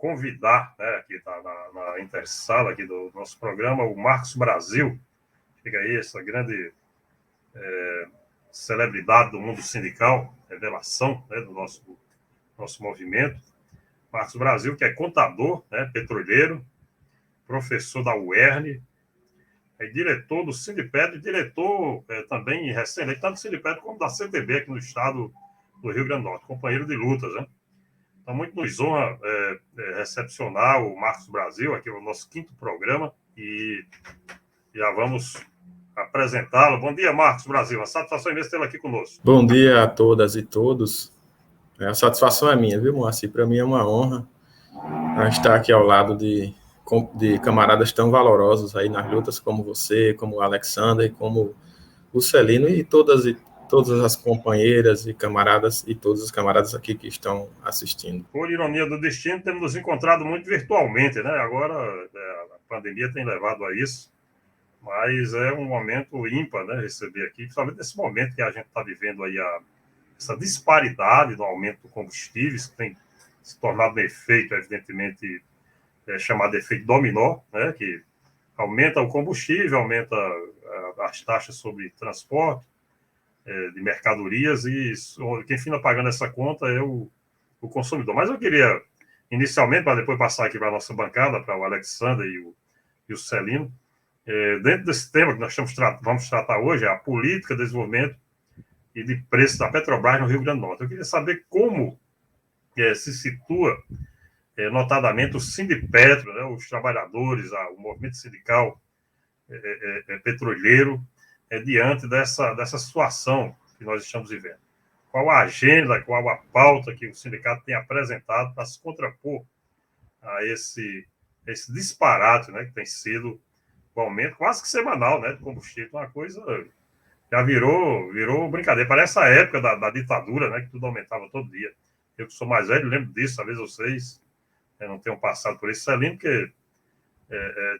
convidar, né, aqui está na intersala aqui do nosso programa, o Marcos Brasil. Fica aí essa grande celebridade do mundo sindical, revelação, né, do nosso movimento. Marcos Brasil, que é contador, né, petroleiro, professor da UERN, é diretor do Sindipetro, diretor também recém-eleito, tanto do Sindipetro como da CTB aqui no estado do Rio Grande do Norte, companheiro de lutas, né? Então, muito nos honra recepcionar o Marcos Brasil, aqui no nosso 5º programa, e já vamos apresentá-lo. Bom dia, Marcos Brasil. Uma satisfação imensa tê-lo aqui conosco. Bom dia a todas e todos. A satisfação é minha, viu, Moacir? Para mim é uma honra estar aqui ao lado de camaradas tão valorosos aí nas lutas, como você, como o Alexander, como o Celino e todas as companheiras e camaradas e todos os camaradas aqui que estão assistindo. Por ironia do destino, temos nos encontrado muito virtualmente, né? Agora a pandemia tem levado a isso, mas é um momento ímpar, né? Receber aqui, principalmente nesse momento que a gente está vivendo aí essa disparidade do aumento do combustíveis, que tem se tornado um efeito, evidentemente, chamado efeito dominó, né? Que aumenta o combustível, aumenta as taxas sobre transporte de mercadorias, e quem fica pagando essa conta é o consumidor. Mas eu queria, inicialmente, para depois passar aqui para a nossa bancada, para o Alexander e o Celino, dentro desse tema que nós vamos tratar hoje, é a política de desenvolvimento e de preços da Petrobras no Rio Grande do Norte. Eu queria saber como se situa, notadamente, o Sindipetro, né, os trabalhadores, o movimento sindical petroleiro, diante dessa situação que nós estamos vivendo. Qual a agenda, qual a pauta que o sindicato tem apresentado para se contrapor a esse disparate, né, que tem sido o aumento quase que semanal, né, de combustível, uma coisa já virou brincadeira. Parece a época da ditadura, né, que tudo aumentava todo dia. Eu que sou mais velho lembro disso, talvez vocês não tenham passado por isso. Celino, porque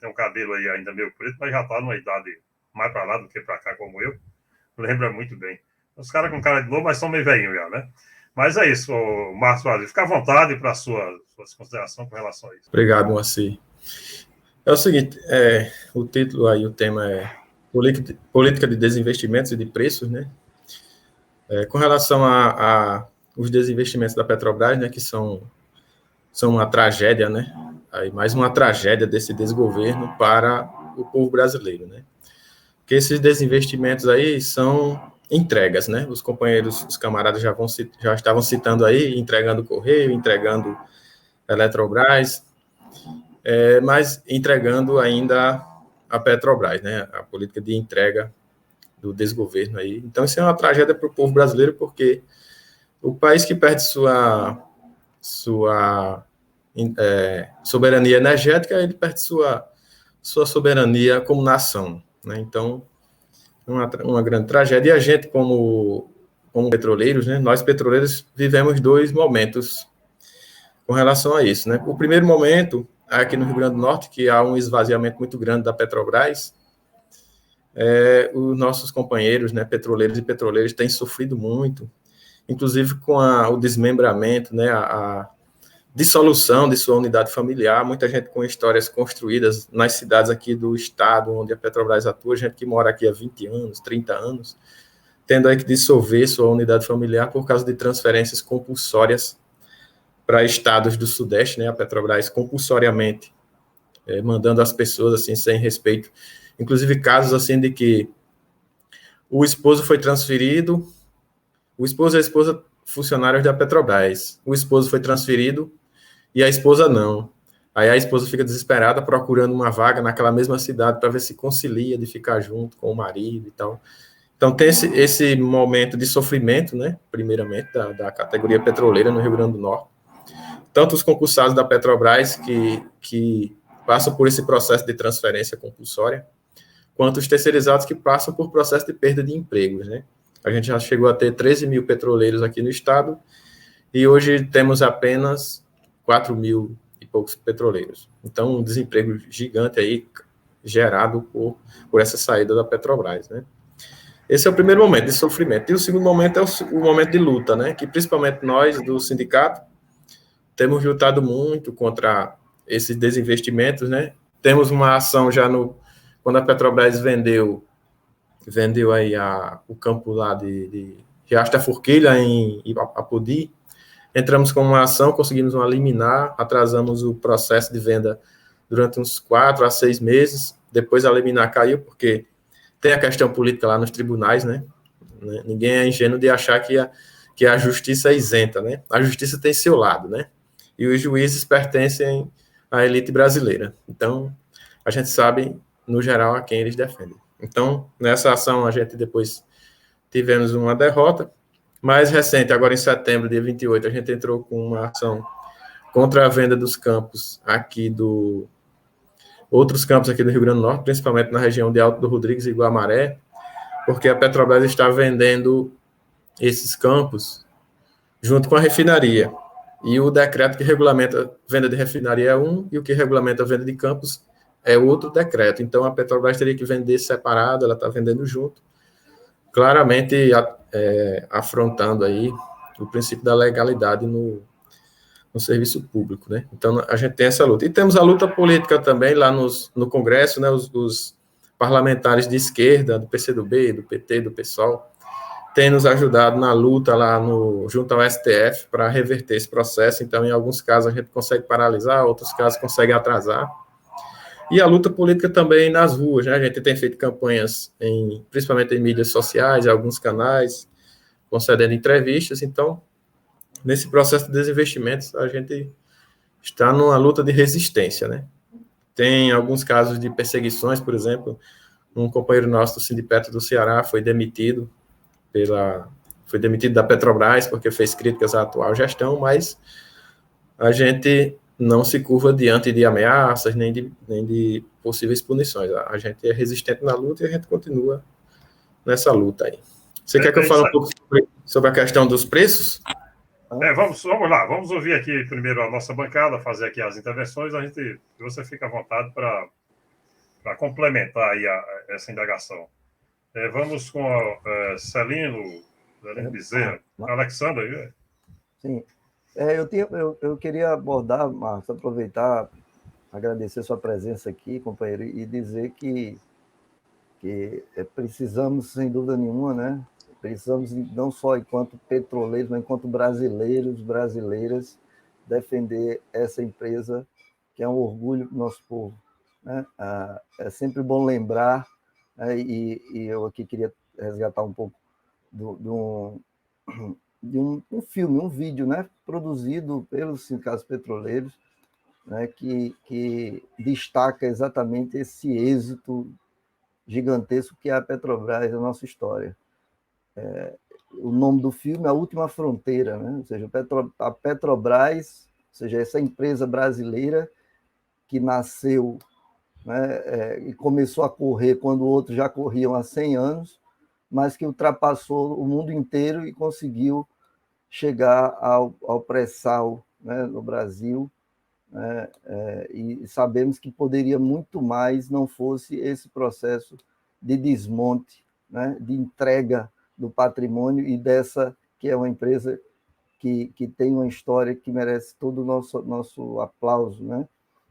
tem um cabelo aí ainda meio preto, mas já está numa idade mais para lá do que para cá, como eu. Lembra muito bem. Os caras com cara de novo, mas são meio velhinhos já, né? Mas é isso, Márcio Brasil. Fica à vontade para suas considerações com relação a isso. Obrigado, Moacir. É o seguinte, o título aí, o tema é Política de Desinvestimentos e de Preços, né? Com relação a os desinvestimentos da Petrobras, né, que são uma tragédia, né? Aí mais uma tragédia desse desgoverno para o povo brasileiro, né? Porque esses desinvestimentos aí são entregas, né? Os companheiros, os camaradas já estavam citando aí, entregando Correio, entregando Eletrobras, mas entregando ainda a Petrobras, né? A política de entrega do desgoverno aí. Então, isso é uma tragédia para o povo brasileiro, porque o país que perde sua soberania energética, ele perde sua soberania como nação, né? Então, uma grande tragédia. E a gente, como petroleiros, né, nós petroleiros vivemos 2 momentos com relação a isso, né? O primeiro momento, aqui no Rio Grande do Norte, que há um esvaziamento muito grande da Petrobras, os nossos companheiros, né, petroleiros e petroleiras têm sofrido muito, inclusive com o desmembramento, né, a dissolução de sua unidade familiar, muita gente com histórias construídas nas cidades aqui do estado onde a Petrobras atua, gente que mora aqui há 20 anos, 30 anos, tendo aí que dissolver sua unidade familiar por causa de transferências compulsórias para estados do Sudeste, né, a Petrobras compulsoriamente mandando as pessoas assim sem respeito, inclusive casos assim de que o esposo foi transferido, o esposo e a esposa funcionários da Petrobras, o esposo foi transferido e a esposa não. Aí a esposa fica desesperada procurando uma vaga naquela mesma cidade para ver se concilia de ficar junto com o marido e tal. Então tem esse momento de sofrimento, né, primeiramente, da categoria petroleira no Rio Grande do Norte. Tanto os concursados da Petrobras que passam por esse processo de transferência compulsória, quanto os terceirizados que passam por processo de perda de empregos, né? A gente já chegou a ter 13 mil petroleiros aqui no estado e hoje temos apenas 4 mil e poucos petroleiros. Então, um desemprego gigante aí gerado por essa saída da Petrobras, né? Esse é o primeiro momento de sofrimento. E o segundo momento é o momento de luta, né? Que principalmente nós, do sindicato, temos lutado muito contra esses desinvestimentos, né? Temos uma ação já quando a Petrobras vendeu aí o campo lá de Riacho da Forquilha, em Apodi. Entramos com uma ação, conseguimos uma liminar, atrasamos o processo de venda durante uns 4 a 6 meses. Depois a liminar caiu, porque tem a questão política lá nos tribunais, né? Ninguém é ingênuo de achar que a justiça é isenta, né? A justiça tem seu lado, né? E os juízes pertencem à elite brasileira. Então, a gente sabe, no geral, a quem eles defendem. Então, nessa ação, a gente depois tivemos uma derrota. Mais recente, agora em setembro, dia 28, a gente entrou com uma ação contra a venda dos campos outros campos aqui do Rio Grande do Norte, principalmente na região de Alto do Rodrigues e Guamaré, porque a Petrobras está vendendo esses campos junto com a refinaria. E o decreto que regulamenta a venda de refinaria é um, e o que regulamenta a venda de campos é outro decreto. Então, a Petrobras teria que vender separado, ela está vendendo junto, claramente afrontando aí o princípio da legalidade no serviço público, né? Então, a gente tem essa luta. E temos a luta política também lá no Congresso, né? Os parlamentares de esquerda, do PCdoB, do PT, do PSOL, têm nos ajudado na luta lá junto ao STF para reverter esse processo. Então, em alguns casos, a gente consegue paralisar, outros casos consegue atrasar. E a luta política também nas ruas, né? A gente tem feito campanhas, principalmente em mídias sociais, em alguns canais, concedendo entrevistas. Então, nesse processo de desinvestimentos, a gente está numa luta de resistência, né? Tem alguns casos de perseguições, por exemplo, um companheiro nosso do Sindipeto do Ceará foi demitido da Petrobras porque fez críticas à atual gestão, mas a gente não se curva diante de ameaças, nem de possíveis punições. A gente é resistente na luta e a gente continua nessa luta aí. Você quer que eu fale um pouco sobre a questão dos preços? Vamos lá, vamos ouvir aqui primeiro a nossa bancada, fazer aqui as intervenções, você fica à vontade para complementar aí essa indagação. Vamos com Celino Bezerra. Alexandre. Sim. Eu queria abordar, Marcos, aproveitar, agradecer sua presença aqui, companheiro, e dizer que precisamos, sem dúvida nenhuma, né? Precisamos, não só enquanto petroleiros, mas enquanto brasileiras, defender essa empresa, que é um orgulho do nosso povo, né? É sempre bom lembrar, né? E eu aqui queria resgatar um pouco de um filme, um vídeo, né, produzido pelos sindicatos petroleiros, né, que destaca exatamente esse êxito gigantesco que é a Petrobras, a nossa história. O nome do filme é A Última Fronteira, né? Ou seja, a Petrobras, ou seja, essa empresa brasileira que nasceu, né, e começou a correr quando outros já corriam há 100 anos, mas que ultrapassou o mundo inteiro e conseguiu chegar ao pré-sal, né, no Brasil, né, e sabemos que poderia muito mais não fosse esse processo de desmonte, né, de entrega do patrimônio e dessa que é uma empresa que tem uma história que merece todo o nosso aplauso, né?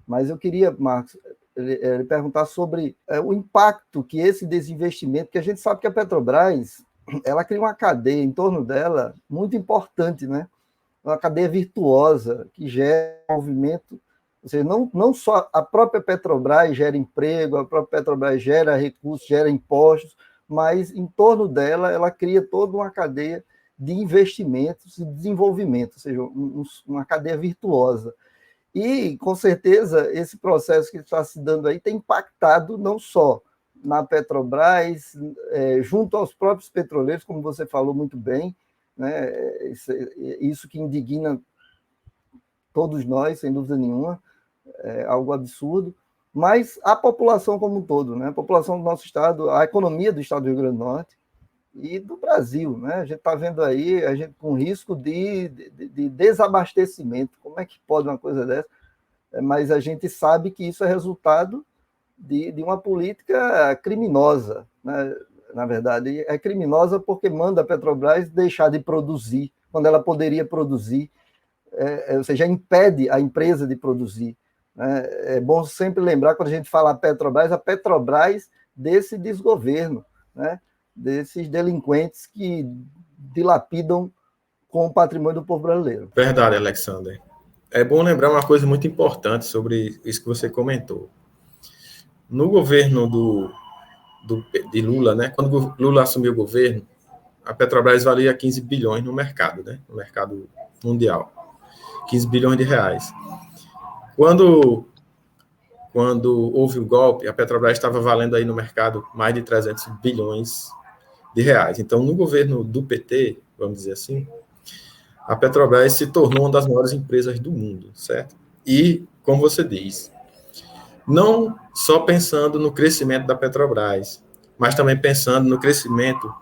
Mas eu queria, Marcos, lhe perguntar sobre o impacto que esse desinvestimento, que a gente sabe que a Petrobras ela cria uma cadeia em torno dela muito importante, né? Uma cadeia virtuosa que gera movimento, ou seja, não só a própria Petrobras gera emprego, a própria Petrobras gera recursos, gera impostos, mas em torno dela ela cria toda uma cadeia de investimentos e desenvolvimento, ou seja, uma cadeia virtuosa. E, com certeza, esse processo que está se dando aí tem impactado não só na Petrobras, junto aos próprios petroleiros, como você falou muito bem, né? Isso que indigna todos nós, sem dúvida nenhuma, é algo absurdo, mas a população como um todo, né? A população do nosso estado, a economia do estado do Rio Grande do Norte e do Brasil, né? A gente está vendo aí, a gente com risco de desabastecimento. Como é que pode uma coisa dessa? Mas a gente sabe que isso é resultado de uma política criminosa, né? Na verdade, é criminosa porque manda a Petrobras deixar de produzir, quando ela poderia produzir ou seja, impede a empresa de produzir. É bom sempre lembrar, quando a gente fala a Petrobras desse desgoverno, né? Desses delinquentes que dilapidam com o patrimônio do povo brasileiro. Verdade, Alexander. É bom lembrar uma coisa muito importante sobre isso que você comentou. No governo de Lula, né? Quando Lula assumiu o governo, a Petrobras valia 15 bilhões no mercado, né? No mercado mundial. 15 bilhões de reais. Quando houve o golpe, a Petrobras estava valendo aí no mercado mais de 300 bilhões de reais. Então, no governo do PT, vamos dizer assim, a Petrobras se tornou uma das maiores empresas do mundo, certo? E, como você diz, não só pensando no crescimento da Petrobras, mas também pensando no crescimento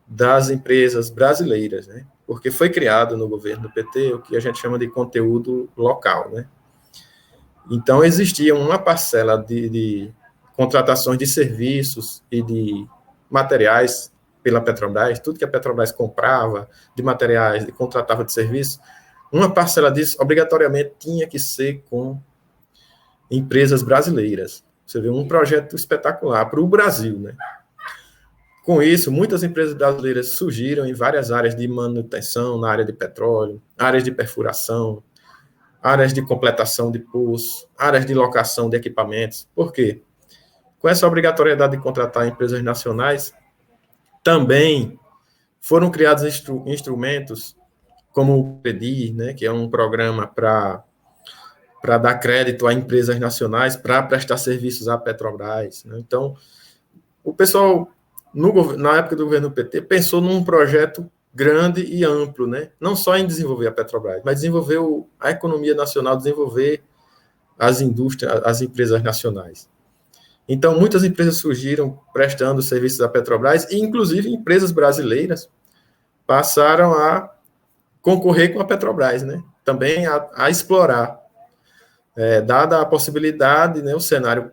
das empresas brasileiras, né? Porque foi criado no governo do PT o que a gente chama de conteúdo local, né? Então, existia uma parcela de contratações de serviços e de materiais pela Petrobras, tudo que a Petrobras comprava de materiais e contratava de serviço, uma parcela disso obrigatoriamente tinha que ser com empresas brasileiras. Você vê um projeto espetacular para o Brasil, né? Com isso, muitas empresas brasileiras surgiram em várias áreas de manutenção, na área de petróleo, áreas de perfuração, áreas de completação de poços, áreas de locação de equipamentos. Por quê? Com essa obrigatoriedade de contratar empresas nacionais, também foram criados instrumentos como o CREDI, né, que é um programa para dar crédito a empresas nacionais para prestar serviços à Petrobras, né? Então, o pessoal, na época do governo PT, pensou num projeto grande e amplo, né? Não só em desenvolver a Petrobras, mas desenvolver a economia nacional, desenvolver as indústrias, as empresas nacionais. Então, muitas empresas surgiram prestando serviços à Petrobras, e inclusive empresas brasileiras passaram a concorrer com a Petrobras, né? Também a explorar, dada a possibilidade, né, o cenário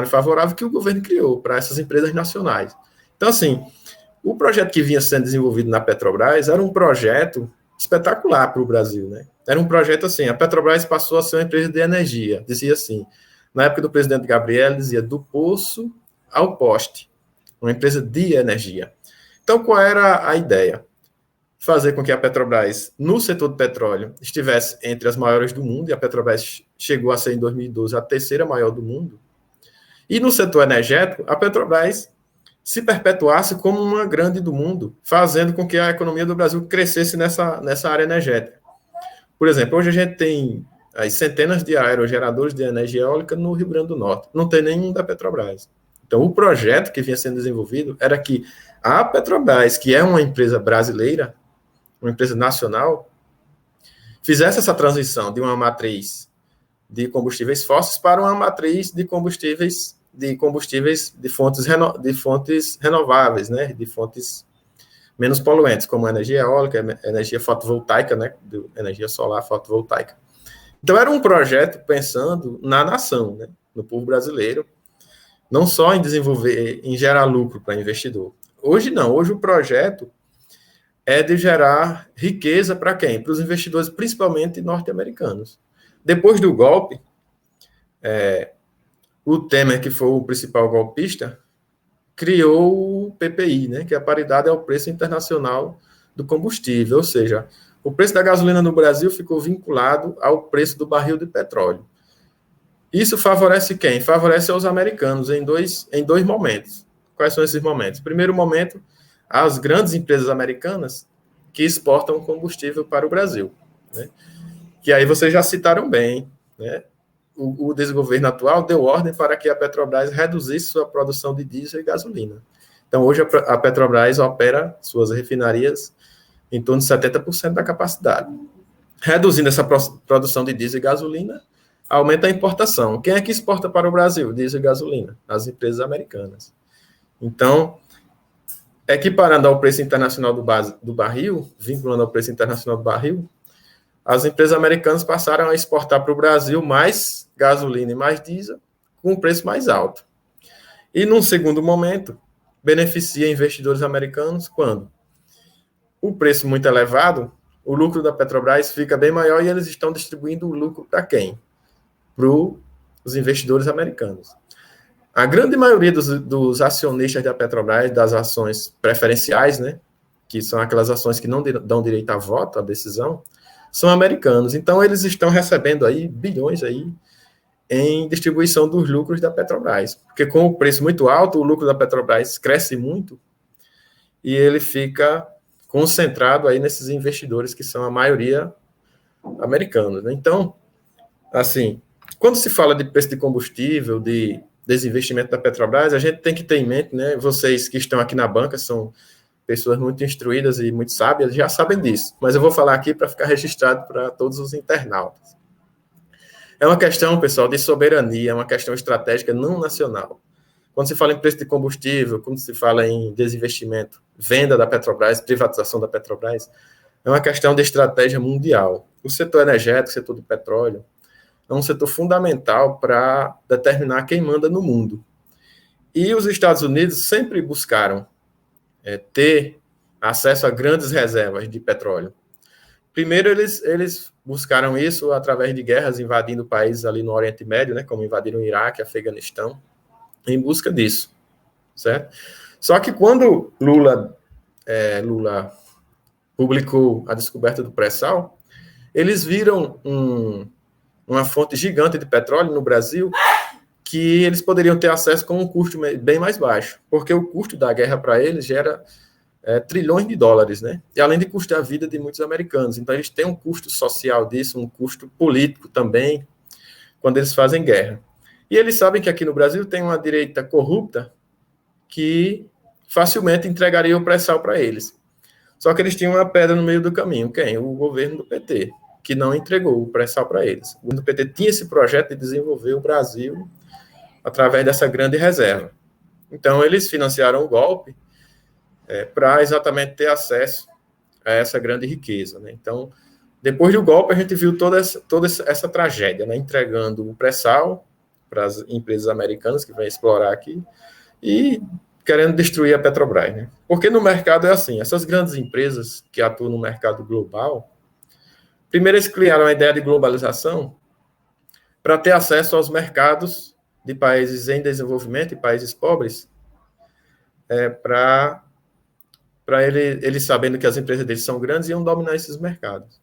favorável que o governo criou para essas empresas nacionais. Então, assim, o projeto que vinha sendo desenvolvido na Petrobras era um projeto espetacular para o Brasil, né? Era um projeto assim, a Petrobras passou a ser uma empresa de energia, dizia assim, na época do presidente Gabriel, dizia do poço ao poste, uma empresa de energia. Então, qual era a ideia? Fazer com que a Petrobras, no setor do petróleo, estivesse entre as maiores do mundo, e a Petrobras chegou a ser, em 2012, a terceira maior do mundo. E no setor energético, a Petrobras se perpetuasse como uma grande do mundo, fazendo com que a economia do Brasil crescesse nessa área energética. Por exemplo, hoje a gente tem as centenas de aerogeradores de energia eólica no Rio Grande do Norte. Não tem nenhum da Petrobras. Então, o projeto que vinha sendo desenvolvido era que a Petrobras, que é uma empresa brasileira, uma empresa nacional, fizesse essa transição de uma matriz de combustíveis fósseis para uma matriz de combustíveis de fontes renováveis, né, de fontes menos poluentes, como a energia eólica, energia fotovoltaica, né, energia solar fotovoltaica. Então, era um projeto pensando na nação, né, no povo brasileiro, não só em desenvolver, em gerar lucro para investidor. Hoje não, hoje o projeto é de gerar riqueza para quem? Para os investidores, principalmente norte-americanos. Depois do golpe, o Temer, que foi o principal golpista, criou o PPI, né, que a paridade é o preço internacional do combustível, ou seja, o preço da gasolina no Brasil ficou vinculado ao preço do barril de petróleo. Isso favorece quem? Favorece aos americanos em dois momentos. Quais são esses momentos? Primeiro momento, as grandes empresas americanas que exportam combustível para o Brasil, né? Que aí vocês já citaram bem, né? O desgoverno atual deu ordem para que a Petrobras reduzisse sua produção de diesel e gasolina. Então, hoje a Petrobras opera suas refinarias em torno de 70% da capacidade. Reduzindo essa produção de diesel e gasolina, aumenta a importação. Quem é que exporta para o Brasil diesel e gasolina? As empresas americanas. Então, equiparando ao preço internacional do barril, vinculando ao preço internacional do barril, as empresas americanas passaram a exportar para o Brasil mais gasolina e mais diesel com um preço mais alto. E, num segundo momento, beneficia investidores americanos quando o preço muito elevado, o lucro da Petrobras fica bem maior e eles estão distribuindo o lucro para quem? Para os investidores americanos. A grande maioria dos acionistas da Petrobras, das ações preferenciais, né, que são aquelas ações que não dão direito a voto, a decisão, são americanos. Então, eles estão recebendo aí bilhões aí em distribuição dos lucros da Petrobras. Porque com o preço muito alto, o lucro da Petrobras cresce muito e ele fica concentrado aí nesses investidores que são a maioria americanos, né? Então, assim, quando se fala de preço de combustível, de desinvestimento da Petrobras, a gente tem que ter em mente, né? Vocês que estão aqui na banca são pessoas muito instruídas e muito sábias, já sabem disso. Mas eu vou falar aqui para ficar registrado para todos os internautas. É uma questão, pessoal, de soberania, é uma questão estratégica não nacional. Quando se fala em preço de combustível, quando se fala em desinvestimento, venda da Petrobras, privatização da Petrobras, é uma questão de estratégia mundial. O setor energético, o setor do petróleo, é um setor fundamental para determinar quem manda no mundo. E os Estados Unidos sempre buscaram ter acesso a grandes reservas de petróleo. Primeiro, eles buscaram isso através de guerras, invadindo países ali no Oriente Médio, né, como invadiram o Iraque, Afeganistão, em busca disso, certo? Só que quando Lula publicou a descoberta do pré-sal, eles viram uma fonte gigante de petróleo no Brasil que eles poderiam ter acesso com um custo bem mais baixo, porque o custo da guerra para eles gera trilhões de dólares, né? E além de custar a vida de muitos americanos. Então, eles têm um custo social disso, um custo político também, quando eles fazem guerra. E eles sabem que aqui no Brasil tem uma direita corrupta que facilmente entregaria o pré-sal para eles. Só que eles tinham uma pedra no meio do caminho. Quem? O governo do PT, que não entregou o pré-sal para eles. O governo do PT tinha esse projeto de desenvolver o Brasil através dessa grande reserva. Então, eles financiaram o golpe para exatamente ter acesso a essa grande riqueza, né? Então, depois do golpe, a gente viu toda essa tragédia, né? Entregando o pré-sal para as empresas americanas que vêm explorar aqui e querendo destruir a Petrobras, né? Porque no mercado é assim, essas grandes empresas que atuam no mercado global, primeiro eles criaram a ideia de globalização para ter acesso aos mercados de países em desenvolvimento e países pobres, para eles sabendo que as empresas deles são grandes, iam dominar esses mercados.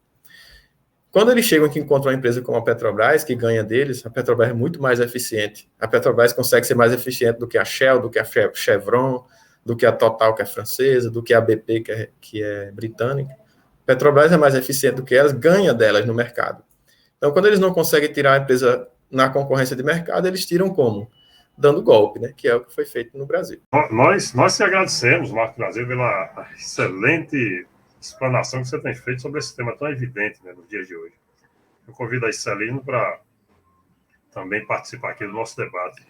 Quando eles chegam aqui e encontram uma empresa como a Petrobras, que ganha deles, a Petrobras é muito mais eficiente. A Petrobras consegue ser mais eficiente do que a Shell, do que a Chevron, do que a Total, que é francesa, do que a BP, que é britânica. A Petrobras é mais eficiente do que elas, ganha delas no mercado. Então, quando eles não conseguem tirar a empresa na concorrência de mercado, eles tiram como? Dando golpe, né? Que é o que foi feito no Brasil. Nós te agradecemos, Marco Brasil, pela excelente explanação que você tem feito sobre esse tema tão evidente, né, nos dias de hoje. Eu convido a Celino para também participar aqui do nosso debate.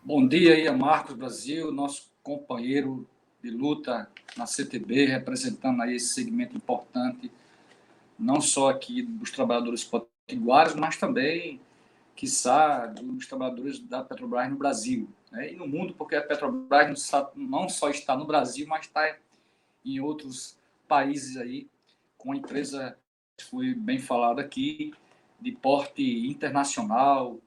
Bom dia aí a Marcos Brasil, nosso companheiro de luta na CTB, representando aí esse segmento importante, não só aqui dos trabalhadores potiguares, mas também, quiçá, dos trabalhadores da Petrobras no Brasil, né? E no mundo, porque a Petrobras não só está no Brasil, mas está em outros países aí, com a empresa, que foi bem falado aqui, de porte internacional.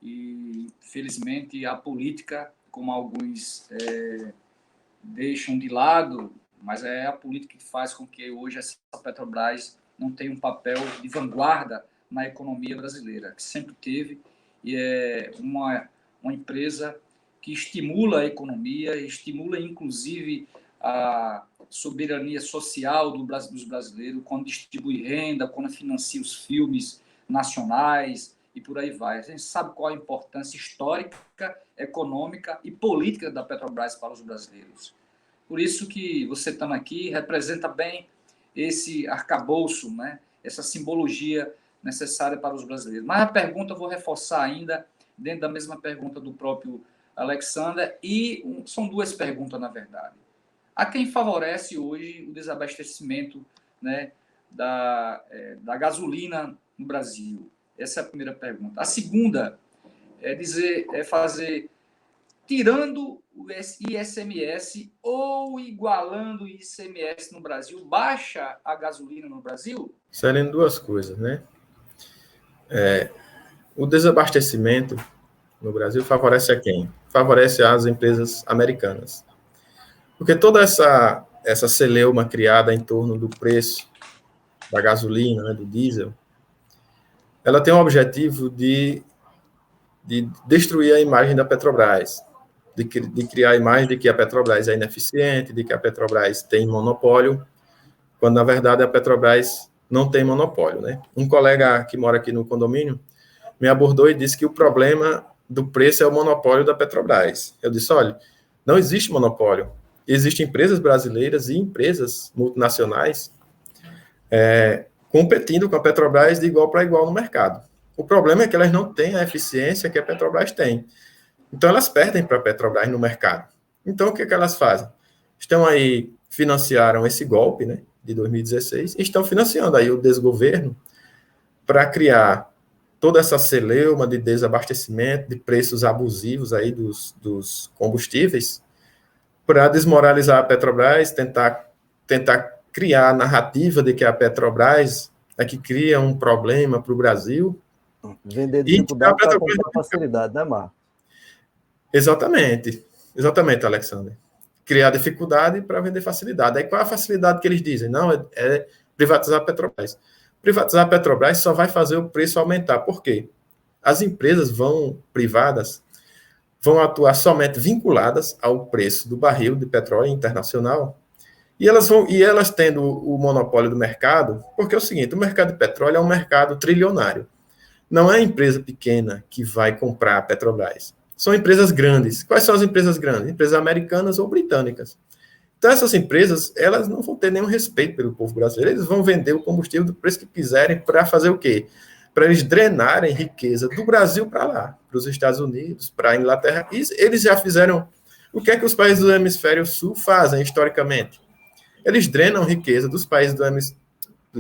E, felizmente, a política, como alguns deixam de lado, mas é a política que faz com que hoje essa Petrobras não tenha um papel de vanguarda na economia brasileira, que sempre teve, e é uma empresa que estimula a economia, estimula, inclusive, a soberania social dos brasileiros, quando distribui renda, quando financia os filmes nacionais e por aí vai. A gente sabe qual a importância histórica, econômica e política da Petrobras para os brasileiros. Por isso que você estando aqui representa bem esse arcabouço, né? Essa simbologia necessária para os brasileiros. Mas a pergunta eu vou reforçar ainda, dentro da mesma pergunta do próprio Alexander, e são duas perguntas, na verdade. A quem favorece hoje o desabastecimento, né, da gasolina no Brasil? Essa é a primeira pergunta. A segunda é fazer tirando o ICMS ou igualando o ICMS no Brasil, baixa a gasolina no Brasil? Seriam duas coisas, né? O desabastecimento no Brasil favorece a quem? Favorece as empresas americanas. Porque toda essa celeuma criada em torno do preço da gasolina, né, do diesel, ela tem o objetivo de destruir a imagem da Petrobras, de criar a imagem de que a Petrobras é ineficiente, de que a Petrobras tem monopólio, quando, na verdade, a Petrobras não tem monopólio, né? Um colega que mora aqui no condomínio me abordou e disse que o problema do preço é o monopólio da Petrobras. Eu disse, olha, não existe monopólio. Existem empresas brasileiras e empresas multinacionais competindo com a Petrobras de igual para igual no mercado. O problema é que elas não têm a eficiência que a Petrobras tem. Então, elas perdem para a Petrobras no mercado. Então, o que elas fazem? Estão aí, financiaram esse golpe, né, de 2016, e estão financiando aí o desgoverno para criar toda essa celeuma de desabastecimento, de preços abusivos aí dos combustíveis, para desmoralizar a Petrobras, tentar criar a narrativa de que a Petrobras é que cria um problema para o Brasil. Vender dificuldade para comprar facilidade, né, Marcos? Exatamente, Alexandre. Criar dificuldade para vender facilidade. Aí qual é a facilidade que eles dizem? Não, é privatizar a Petrobras. Privatizar a Petrobras só vai fazer o preço aumentar. Por quê? As empresas privadas vão atuar somente vinculadas ao preço do barril de petróleo internacional, e elas tendo o monopólio do mercado, porque é o seguinte, o mercado de petróleo é um mercado trilionário. Não é empresa pequena que vai comprar a Petrobras. São empresas grandes. Quais são as empresas grandes? Empresas americanas ou britânicas. Então, essas empresas, elas não vão ter nenhum respeito pelo povo brasileiro. Eles vão vender o combustível do preço que quiserem para fazer o quê? Para eles drenarem riqueza do Brasil para lá, para os Estados Unidos, para a Inglaterra. E eles já fizeram... O que é que os países do hemisfério sul fazem, historicamente? Eles drenam riqueza dos países do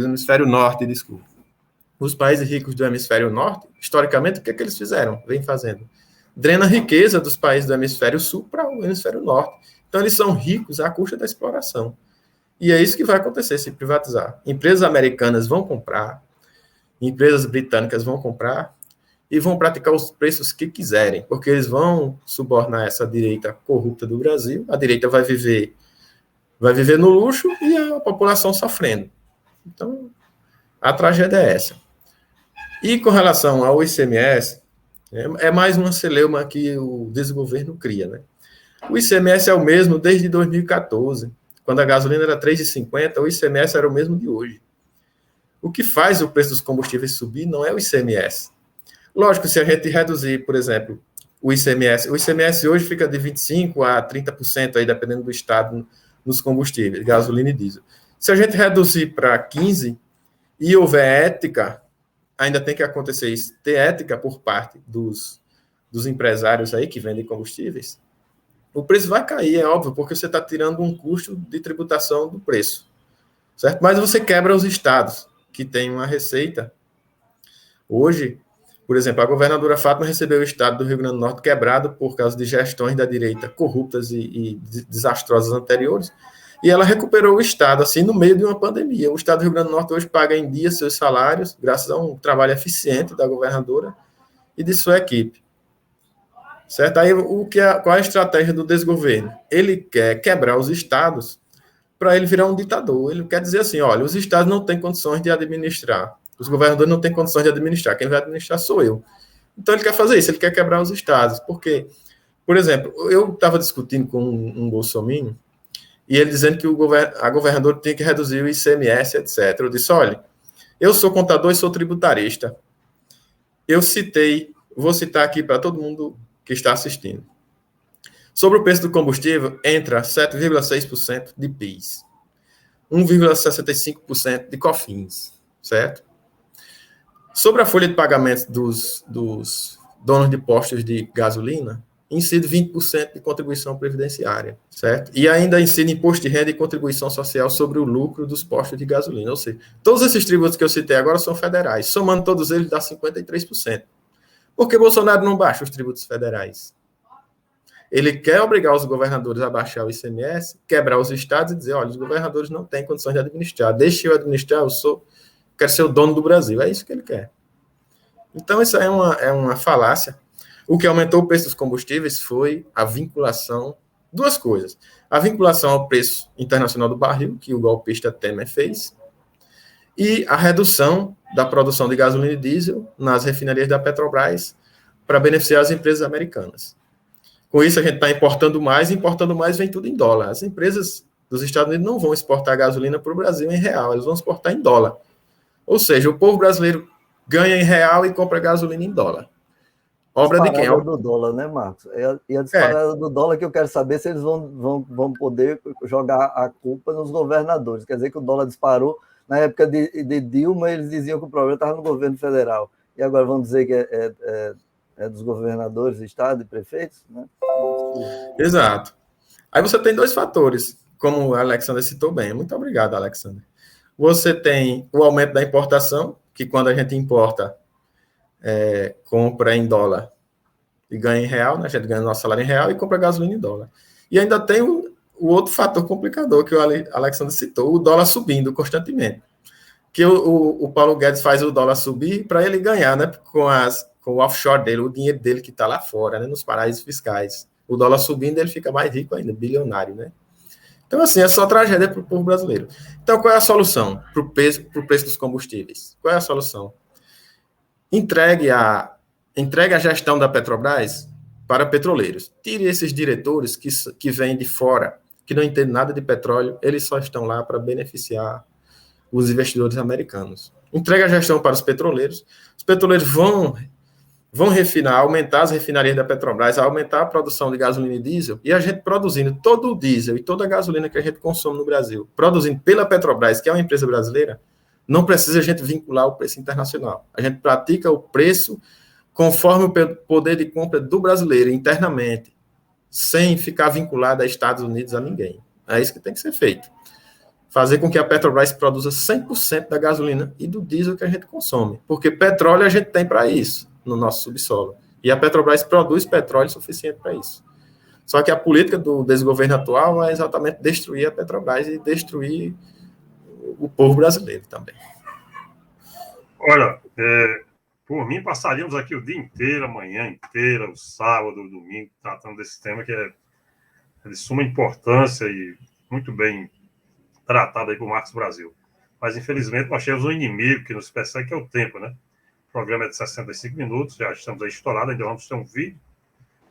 hemisfério norte, desculpa. Os países ricos do hemisfério norte, historicamente, o que é que eles fizeram? Vem fazendo. Drena a riqueza dos países do hemisfério sul para o hemisfério norte. Então, eles são ricos à custa da exploração. E é isso que vai acontecer se privatizar. Empresas americanas vão comprar, empresas britânicas vão comprar e vão praticar os preços que quiserem, porque eles vão subornar essa direita corrupta do Brasil. A direita vai viver no luxo e a população sofrendo. Então, a tragédia é essa. E com relação ao ICMS, é mais uma celeuma que o desgoverno cria, né? O ICMS é o mesmo desde 2014. Quando a gasolina era R$ 3,50, o ICMS era o mesmo de hoje. O que faz o preço dos combustíveis subir não é o ICMS. Lógico, se a gente reduzir, por exemplo, o ICMS hoje fica de 25% a 30%, aí, dependendo do estado, nos combustíveis, gasolina e diesel. Se a gente reduzir para 15% e houver ética, ainda tem que acontecer isso, ter ética por parte dos empresários aí que vendem combustíveis, o preço vai cair, é óbvio, porque você está tirando um custo de tributação do preço, certo? Mas você quebra os estados, que têm uma receita. Hoje, por exemplo, a governadora Fátima recebeu o estado do Rio Grande do Norte quebrado por causa de gestões da direita corruptas e desastrosas anteriores, e ela recuperou o estado, assim, no meio de uma pandemia. O estado do Rio Grande do Norte hoje paga em dia seus salários, graças a um trabalho eficiente da governadora e de sua equipe. Certo? Aí, qual é a estratégia do desgoverno? Ele quer quebrar os estados para ele virar um ditador. Ele quer dizer assim, olha, os estados não têm condições de administrar. Os governadores não têm condições de administrar. Quem vai administrar sou eu. Então, ele quer fazer isso. Ele quer quebrar os estados. Porque, por exemplo, eu estava discutindo com um bolsominion e ele dizendo que a governadora tem que reduzir o ICMS, etc. Eu disse, olha, eu sou contador e sou tributarista. Vou citar aqui para todo mundo que está assistindo. Sobre o preço do combustível, entra 7,6% de PIS, 1,65% de COFINS, certo? Sobre a folha de pagamento dos donos de postos de gasolina, incide 20% de contribuição previdenciária, certo? E ainda incide imposto de renda e contribuição social sobre o lucro dos postos de gasolina. Ou seja, todos esses tributos que eu citei agora são federais. Somando todos eles, dá 53%. Por que Bolsonaro não baixa os tributos federais? Ele quer obrigar os governadores a baixar o ICMS, quebrar os estados e dizer, olha, os governadores não têm condições de administrar, deixe eu administrar, quero ser o dono do Brasil. É isso que ele quer. Então, isso aí é uma falácia. O que aumentou o preço dos combustíveis foi a vinculação, duas coisas. A vinculação ao preço internacional do barril, que o golpista Temer fez, e a redução da produção de gasolina e diesel nas refinarias da Petrobras para beneficiar as empresas americanas. Com isso, a gente está importando mais, e importando mais vem tudo em dólar. As empresas dos Estados Unidos não vão exportar gasolina para o Brasil em real, eles vão exportar em dólar. Ou seja, o povo brasileiro ganha em real e compra gasolina em dólar. Obra de quem? A disparada do dólar, né, Marcos? E a disparada do dólar que eu quero saber se eles vão poder jogar a culpa nos governadores. Quer dizer que o dólar disparou. Na época de Dilma, eles diziam que o problema estava no governo federal. E agora vão dizer que é dos governadores, estado e prefeitos, né? Exato. Aí você tem dois fatores, como o Alexander citou bem. Muito obrigado, Alexander. Você tem o aumento da importação, que quando a gente importa, compra em dólar e ganha em real, né? A gente ganha nosso salário em real e compra gasolina em dólar. E ainda tem o outro fator complicador que o Alexander citou, o dólar subindo constantemente. Que o Paulo Guedes faz o dólar subir para ele ganhar, né? Com o offshore dele, o dinheiro dele que está lá fora, né? Nos paraísos fiscais. O dólar subindo, ele fica mais rico ainda, bilionário, né? Então, assim, é só tragédia para o povo brasileiro. Então, qual é a solução para o preço dos combustíveis? Qual é a solução? Entregue a gestão da Petrobras para petroleiros. Tire esses diretores que vêm de fora, que não entendem nada de petróleo, eles só estão lá para beneficiar os investidores americanos. Entregue a gestão para os petroleiros vão refinar, aumentar as refinarias da Petrobras, aumentar a produção de gasolina e diesel, e a gente produzindo todo o diesel e toda a gasolina que a gente consome no Brasil, produzindo pela Petrobras, que é uma empresa brasileira, não precisa a gente vincular o preço internacional. A gente pratica o preço conforme o poder de compra do brasileiro, internamente, sem ficar vinculado a Estados Unidos, a ninguém. É isso que tem que ser feito. Fazer com que a Petrobras produza 100% da gasolina e do diesel que a gente consome. Porque petróleo a gente tem para isso, no nosso subsolo. E a Petrobras produz petróleo suficiente para isso. Só que a política do desgoverno atual é exatamente destruir a Petrobras e destruir o povo brasileiro também. Olha, por mim, passaríamos aqui o dia inteiro, a manhã inteira, o sábado, o domingo, tratando desse tema que é de suma importância e muito bem tratado aí por Marcos Brasil. Mas, infelizmente, nós temos um inimigo que nos persegue, que é o tempo, né? O programa é de 65 minutos, já estamos aí estourados, ainda vamos ter um vídeo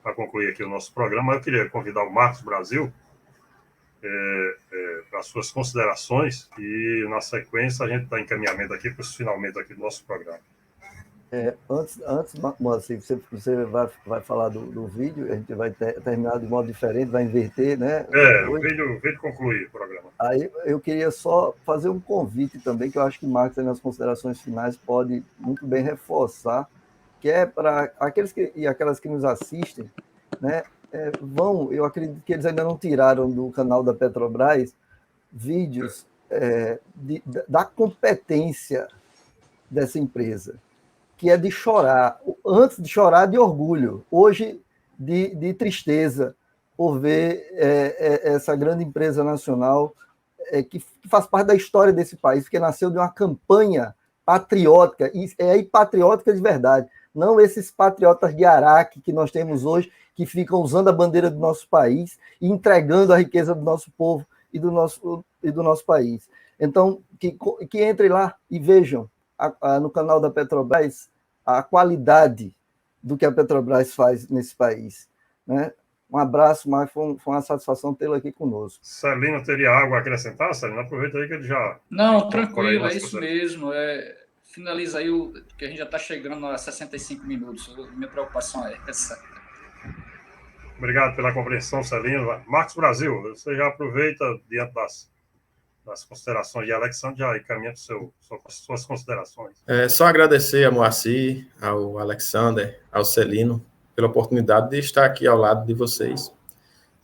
para concluir aqui o nosso programa. Eu queria convidar o Marcos Brasil para as suas considerações e, na sequência, a gente está em encaminhamento aqui para os finalmente aqui do nosso programa. Antes, Moacir, você vai falar do vídeo, a gente vai terminar de modo diferente, vai inverter, né? O vídeo concluir o programa. Aí eu queria só fazer um convite também, que eu acho que Marcos, nas considerações finais, pode muito bem reforçar, que é para aqueles e aquelas que nos assistem, né? Eu acredito que eles ainda não tiraram do canal da Petrobras vídeos da competência dessa empresa, que é de chorar, antes de chorar, de orgulho, hoje de tristeza, por ver essa grande empresa nacional que faz parte da história desse país, que nasceu de uma campanha patriótica, e patriótica de verdade, não esses patriotas de Araque que nós temos hoje, que ficam usando a bandeira do nosso país e entregando a riqueza do nosso povo e do nosso país. Então, que entrem lá e vejam no canal da Petrobras a qualidade do que a Petrobras faz nesse país, né? Um abraço, Marcos, foi uma satisfação tê-lo aqui conosco. Celino, teria algo a acrescentar, Celino? Aproveita aí que ele já... Não, tranquilo, é isso mesmo. Finaliza aí, que a gente já está chegando a 65 minutos. Minha preocupação é essa. Obrigado pela compreensão, Celino. Marcos Brasil, você já aproveita diante das considerações de Alexandre, já encaminha suas considerações. Só agradecer a Moacir, ao Alexander, ao Celino, pela oportunidade de estar aqui ao lado de vocês.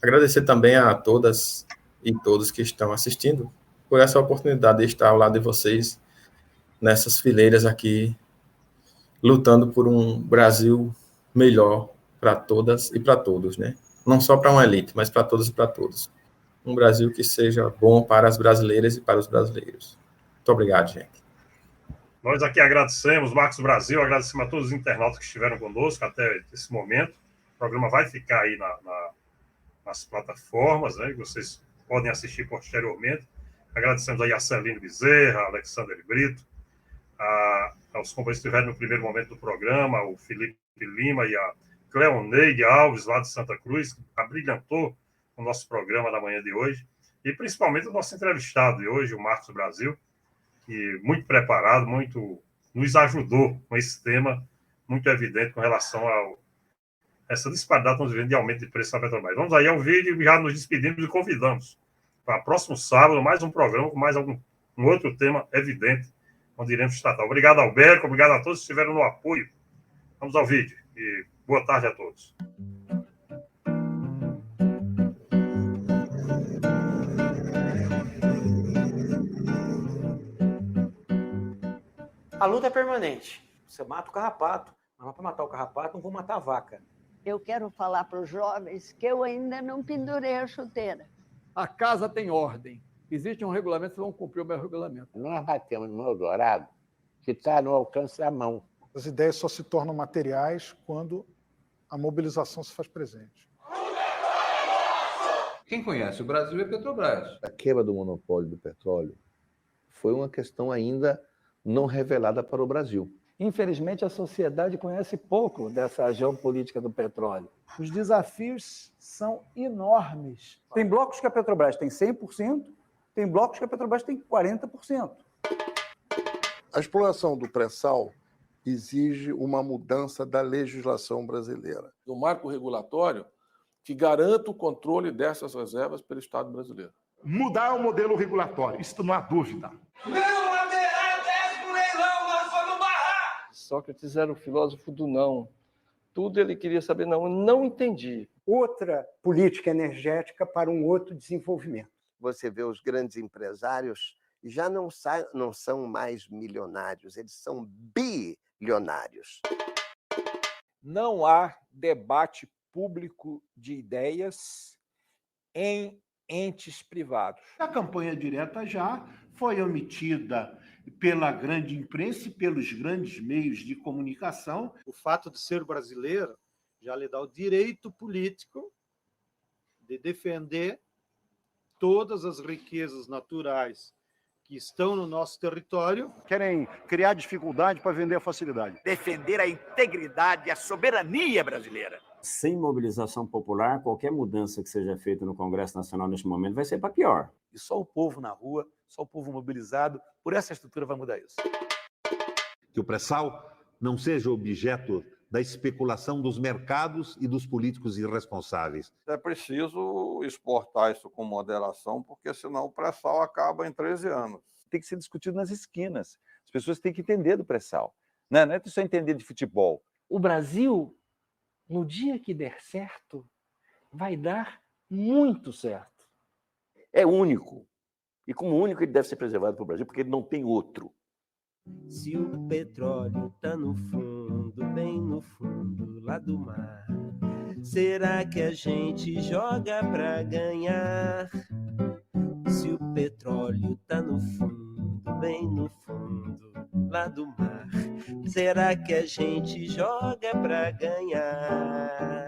Agradecer também a todas e todos que estão assistindo por essa oportunidade de estar ao lado de vocês nessas fileiras aqui, lutando por um Brasil melhor para todas e para todos, né? não só para uma elite, mas para todos e para todos. Um Brasil que seja bom para as brasileiras e para os brasileiros. Muito obrigado, gente. Nós aqui agradecemos, Marcos Brasil, agradecemos a todos os internautas que estiveram conosco até esse momento. O programa vai ficar aí nas plataformas, né? Vocês podem assistir posteriormente. Agradecemos aí a Celino Bezerra, a Alexandre Brito, aos companheiros que estiveram no primeiro momento do programa, o Felipe Lima e a Cleoneide Alves, lá de Santa Cruz, que abrilhantou o nosso programa na manhã de hoje. E principalmente o nosso entrevistado de hoje, o Marcos Brasil, que muito preparado, muito nos ajudou com esse tema muito evidente com relação a essa disparidade que estamos vivendo de aumento de preço da Petrobras. Vamos aí ao vídeo e já nos despedimos e convidamos para próximo sábado mais um programa com mais um outro tema evidente, onde iremos tratar. Obrigado, Alberto, obrigado a todos que estiveram no apoio. Vamos ao vídeo e boa tarde a todos. A luta é permanente. Você mata o carrapato, mas para matar o carrapato não vou matar a vaca. Eu quero falar para os jovens que eu ainda não pendurei a chuteira. A casa tem ordem. Existe um regulamento, vocês vão cumprir o meu regulamento. Nós batemos no Eldorado, que está no alcance da mão. As ideias só se tornam materiais quando a mobilização se faz presente. Quem conhece o Brasil é Petrobras. A quebra do monopólio do petróleo foi uma questão ainda não revelada para o Brasil. Infelizmente, a sociedade conhece pouco dessa geopolítica do petróleo. Os desafios são enormes. Tem blocos que a Petrobras tem 100%, tem blocos que a Petrobras tem 40%. A exploração do pré-sal exige uma mudança da legislação brasileira. Um marco regulatório que garanta o controle dessas reservas pelo Estado brasileiro. Mudar o modelo regulatório, isso não há dúvida. Sócrates era o filósofo do não. Tudo ele queria saber, não, eu não entendi. Outra política energética para um outro desenvolvimento. Você vê os grandes empresários já não são mais milionários, eles são bilionários. Não há debate público de ideias em entes privados. A campanha direta já foi omitida pela grande imprensa e pelos grandes meios de comunicação. O fato de ser brasileiro já lhe dá o direito político de defender todas as riquezas naturais que estão no nosso território. Querem criar dificuldade para vender a facilidade. Defender a integridade e a soberania brasileira. Sem mobilização popular, qualquer mudança que seja feita no Congresso Nacional neste momento vai ser para pior. E só o povo na rua, só o povo mobilizado, por essa estrutura vai mudar isso. Que o pré-sal não seja objeto da especulação dos mercados e dos políticos irresponsáveis. É preciso exportar isso com moderação, porque senão o pré-sal acaba em 13 anos. Tem que ser discutido nas esquinas. As pessoas têm que entender do pré-sal. Não é só entender de futebol. O Brasil, no dia que der certo, vai dar muito certo. É único. E como único, ele deve ser preservado para o Brasil, porque ele não tem outro. Se o petróleo tá no fundo, bem no fundo lá do mar, será que a gente joga pra ganhar? Se o petróleo tá no fundo, bem no fundo lá do mar, será que a gente joga pra ganhar?